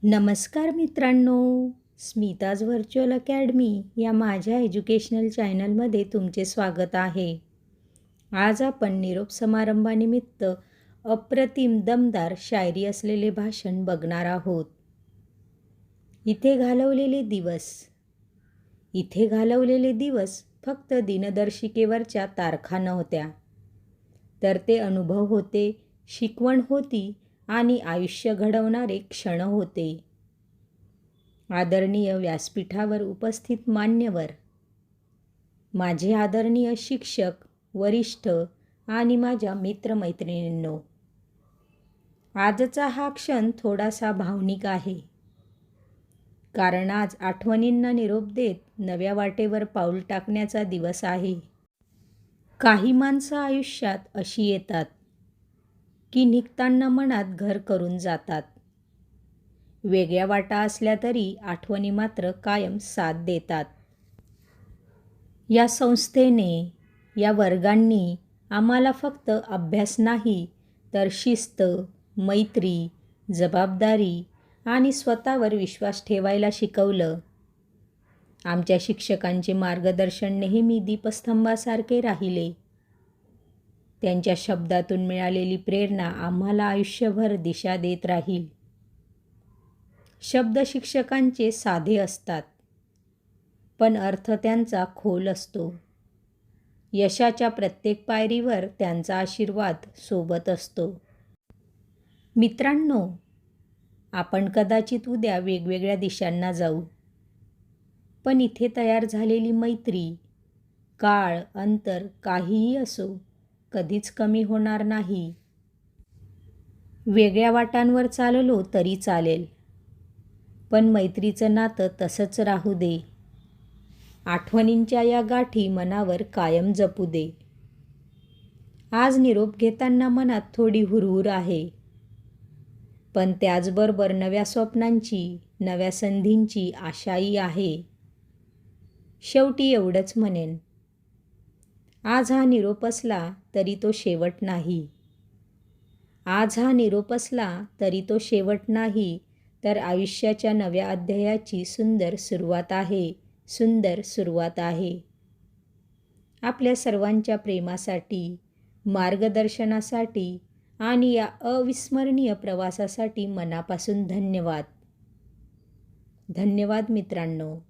नमस्कार मित्रांनो, Smita's virtual academy या माझ्या एज्युकेशनल चॅनलमध्ये तुमचे स्वागत आहे. आज आपण निरोप समारंभानिमित्त अप्रतिम दमदार शायरी असलेले भाषण बघणार आहोत. इथे घालवलेले दिवस फक्त दिनदर्शिकेवरच्या तारखा नव्हत्या, तर ते अनुभव होते, शिकवण होती आणि आयुष्य घडवणारे क्षण होते. आदरणीय व्यासपीठावर उपस्थित मान्यवर, माझे आदरणीय शिक्षक, वरिष्ठ आणि माझ्या मित्रमैत्रिणींनो, आजचा हा क्षण थोडासा भावनिक आहे. कारण आज आठवणींना निरोप देत नव्या वाटेवर पाऊल टाकण्याचा दिवस आहे. काही माणसं आयुष्यात अशी येतात की निघताना मनात घर करून जातात. वेगळ्या वाटा असल्या तरी आठवणी मात्र कायम साथ देतात. या संस्थेने, या वर्गांनी आम्हाला फक्त अभ्यास नाही तर शिस्त, मैत्री, जबाबदारी आणि स्वतःवर विश्वास ठेवायला शिकवलं. आमच्या शिक्षकांचे मार्गदर्शन नेहमी दीपस्तंभासारखे राहिले. त्यांच्या शब्दातून मिळालेली प्रेरणा आम्हाला आयुष्यभर दिशा देत राहील. शब्द शिक्षकांचे साधे असतात, पण अर्थ त्यांचा खोल असतो. यशाच्या प्रत्येक पायरीवर त्यांचा आशीर्वाद सोबत असतो. मित्रांनो, आपण कदाचित उद्या वेगवेगळ्या दिशांना जाऊ, पण इथे तयार झालेली मैत्री, काळ, अंतर काहीही असो, कधीच कमी होणार नाही. वेगळ्या वाटांवर चाललो तरी चालेल, पण मैत्रीचं नातं तसंच राहू दे. आठवणींच्या या गाठी मनावर कायम जपू दे. आज निरोप घेताना मनात थोडी हुरहुर आहे, पण त्याचबरोबर नव्या स्वप्नांची, नव्या संधींची आशाही आहे. शेवटी एवढंच म्हणेन, आज हा निरोप असला तरी तो शेवट नाही. तर आयुष्याच्या नव्या अध्यायाची सुंदर सुरुवात आहे. आपल्या सर्वांच्या प्रेमासाठी, मार्गदर्शनासाठी आणि या अविस्मरणीय प्रवासासाठी मनापासून धन्यवाद. धन्यवाद मित्रांनो.